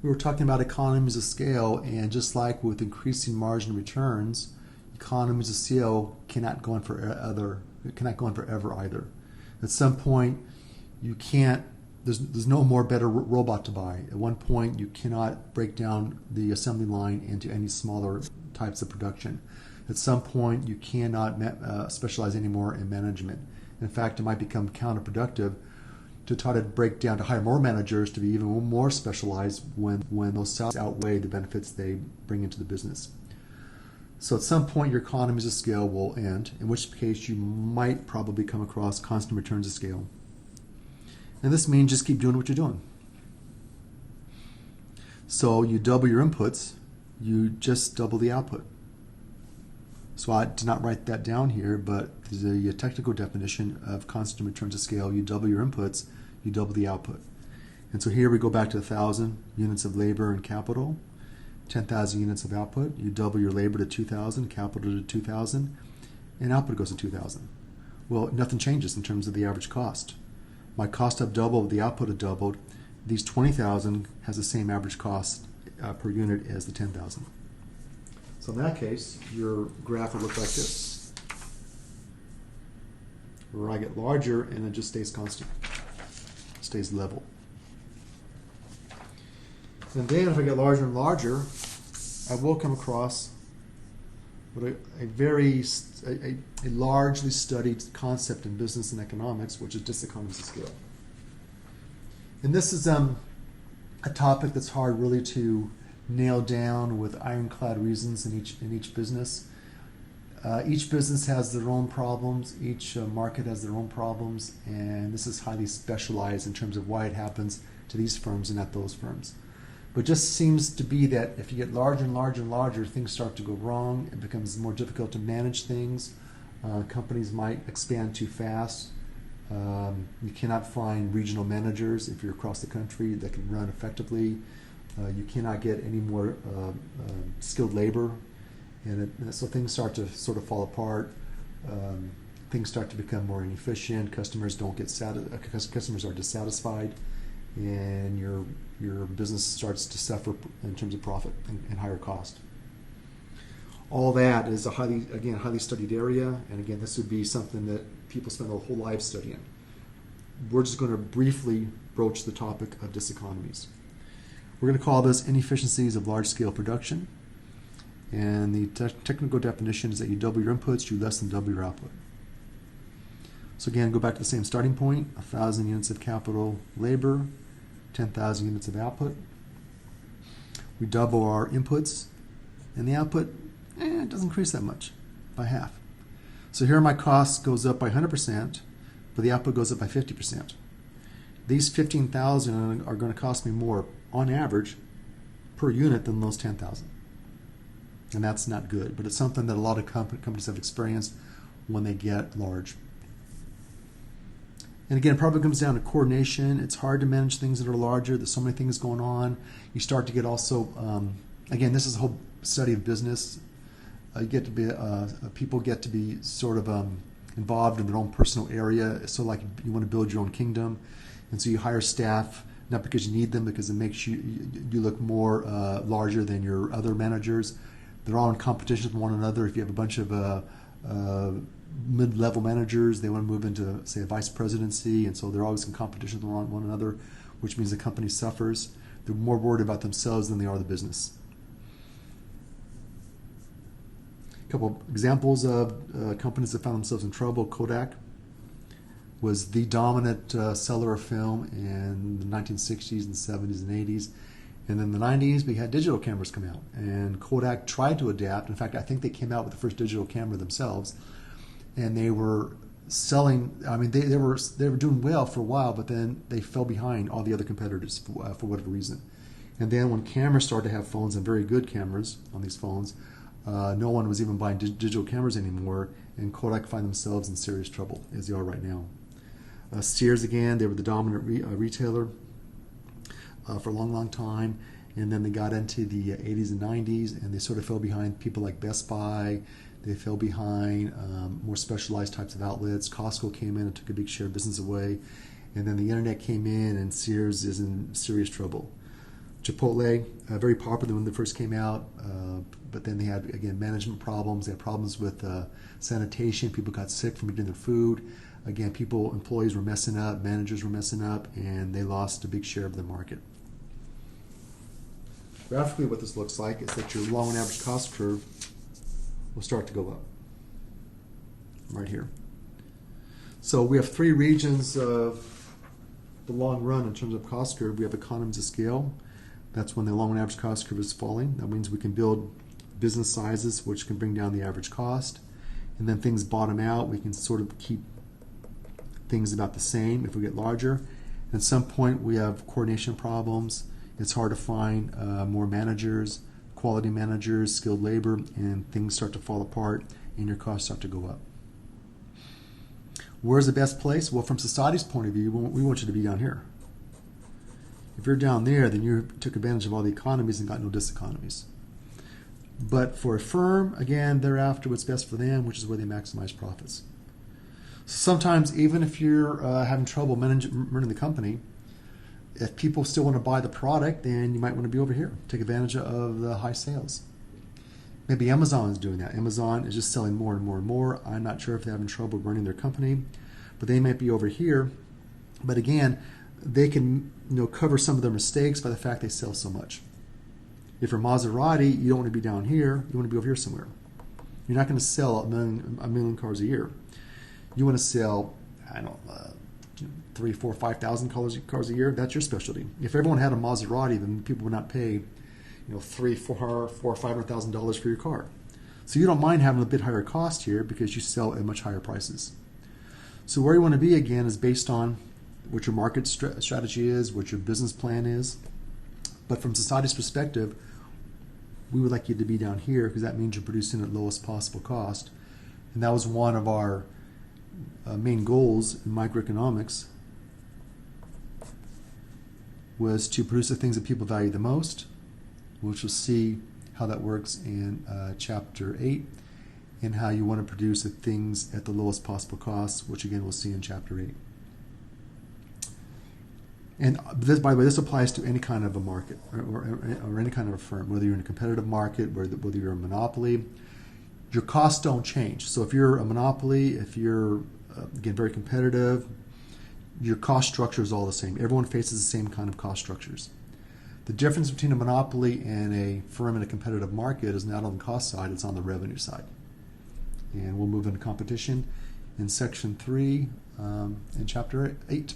we were talking about economies of scale, and just like with increasing margin returns, economies of scale cannot go on forever either. At some point, you can't. There's no more better robot to buy. At one point, you cannot break down the assembly line into any smaller types of production. At some point, you cannot specialize anymore in management. In fact, it might become counterproductive to try to break down to hire more managers to be even more specialized when those salaries outweigh the benefits they bring into the business. So at some point, your economies of scale will end, in which case you might probably come across constant returns of scale. And this means just keep doing what you're doing. So you double your inputs, you just double the output. So I did not write that down here, but the technical definition of constant returns of scale, you double your inputs, you double the output. And so here we go back to 1,000 units of labor and capital, 10,000 units of output. You double your labor to 2,000, capital to 2,000, and output goes to 2,000. Well, nothing changes in terms of the average cost. My cost have doubled, the output have doubled. These 20,000 has the same average cost per unit as the 10,000. So in that case, your graph will look like this, where I get larger and it just stays constant, stays level. And then if I get larger and larger, I will come across what a largely studied concept in business and economics, which is diseconomies of scale. And this is a topic that's hard really to nail down with ironclad reasons in each business. Each business has their own problems, each market has their own problems, and this is highly specialized in terms of why it happens to these firms and not those firms. But it just seems to be that if you get larger and larger and larger, things start to go wrong. It becomes more difficult to manage things. Companies might expand too fast. You cannot find regional managers if you're across the country that can run effectively. You cannot get any more skilled labor. So things start to sort of fall apart. Things start to become more inefficient. Customers are dissatisfied, and your business starts to suffer in terms of profit and higher cost. All that is a highly studied area, and again, this would be something that people spend their whole lives studying. We're just going to briefly broach the topic of diseconomies. We're going to call this inefficiencies of large-scale production, and the technical definition is that you double your inputs, you less than double your output. So again, go back to the same starting point, 1,000 units of capital labor, 10,000 units of output. We double our inputs, and the output it doesn't increase that much, by half. So here my cost goes up by 100%, but the output goes up by 50%. These 15,000 are going to cost me more, on average, per unit than those 10,000. And that's not good, but it's something that a lot of companies have experienced when they get large. And again, it probably comes down to coordination. It's hard to manage things that are larger. There's so many things going on. You start to get also, again, this is a whole study of business. People get to be sort of involved in their own personal area. So like you want to build your own kingdom. And so you hire staff, not because you need them, because it makes you look more larger than your other managers. They're all in competition with one another. If you have a bunch of mid-level managers, they want to move into, say, a vice presidency, and so they're always in competition with one another, which means the company suffers. They're more worried about themselves than they are the business. A couple examples of companies that found themselves in trouble. Kodak was the dominant seller of film in the 1960s and 70s and 80s. And in the 90s, we had digital cameras come out. And Kodak tried to adapt. In fact, I think they came out with the first digital camera themselves. And they were selling, they were doing well for a while, but then they fell behind all the other competitors for whatever reason. And then when cameras started to have phones, and very good cameras on these phones, no one was even buying digital cameras anymore, and Kodak find themselves in serious trouble, as they are right now. Sears, again, they were the dominant retailer for a long, long time, and then they got into the 80s and 90s, and they sort of fell behind people like Best Buy. They fell behind more specialized types of outlets. Costco came in and took a big share of business away, and then the internet came in, and Sears is in serious trouble. Chipotle, very popular when they first came out, but then they had, again, management problems. They had problems with sanitation. People got sick from eating their food. Again, employees were messing up, managers were messing up, and they lost a big share of the market. Graphically, what this looks like is that your long and average cost curve will start to go up right here. So we have three regions of the long run in terms of cost curve. We have economies of scale. That's when the long and average cost curve is falling. That means we can build business sizes which can bring down the average cost. And then things bottom out. We can sort of keep things about the same if we get larger. At some point we have coordination problems. It's hard to find more managers, quality managers, skilled labor, and things start to fall apart and your costs start to go up. Where's the best place? Well, from society's point of view, we want you to be down here. If you're down there, then you took advantage of all the economies and got no diseconomies. But for a firm, again, they're after what's best for them, which is where they maximize profits. So sometimes, even if you're having trouble running the company, if people still want to buy the product, then you might want to be over here. Take advantage of the high sales. Maybe Amazon is doing that. Amazon is just selling more and more and more. I'm not sure if they're having trouble running their company, but they might be over here. But again, they can cover some of their mistakes by the fact they sell so much. If you're Maserati, you don't want to be down here. You want to be over here somewhere. You're not going to sell a million cars a year. You want to sell, 3, 4, 5,000 cars a year. That's your specialty. If everyone had a Maserati, then people would not pay, $300,000, $400,000, or $500,000 for your car. So you don't mind having a bit higher cost here because you sell at much higher prices. So where you want to be, again, is based on what your market strategy is, what your business plan is. But from society's perspective, we would like you to be down here because that means you're producing at lowest possible cost. And that was one of our main goals in microeconomics, was to produce the things that people value the most, which we'll see how that works in Chapter 8, and how you want to produce the things at the lowest possible cost, which again we'll see in Chapter 8. And this, by the way, this applies to any kind of a market or any kind of a firm, whether you're in a competitive market, whether you're a monopoly. Your costs don't change. So if you're a monopoly, if you're, again, very competitive, your cost structure is all the same. Everyone faces the same kind of cost structures. The difference between a monopoly and a firm in a competitive market is not on the cost side, it's on the revenue side. And we'll move into competition in Section 3 in Chapter 8.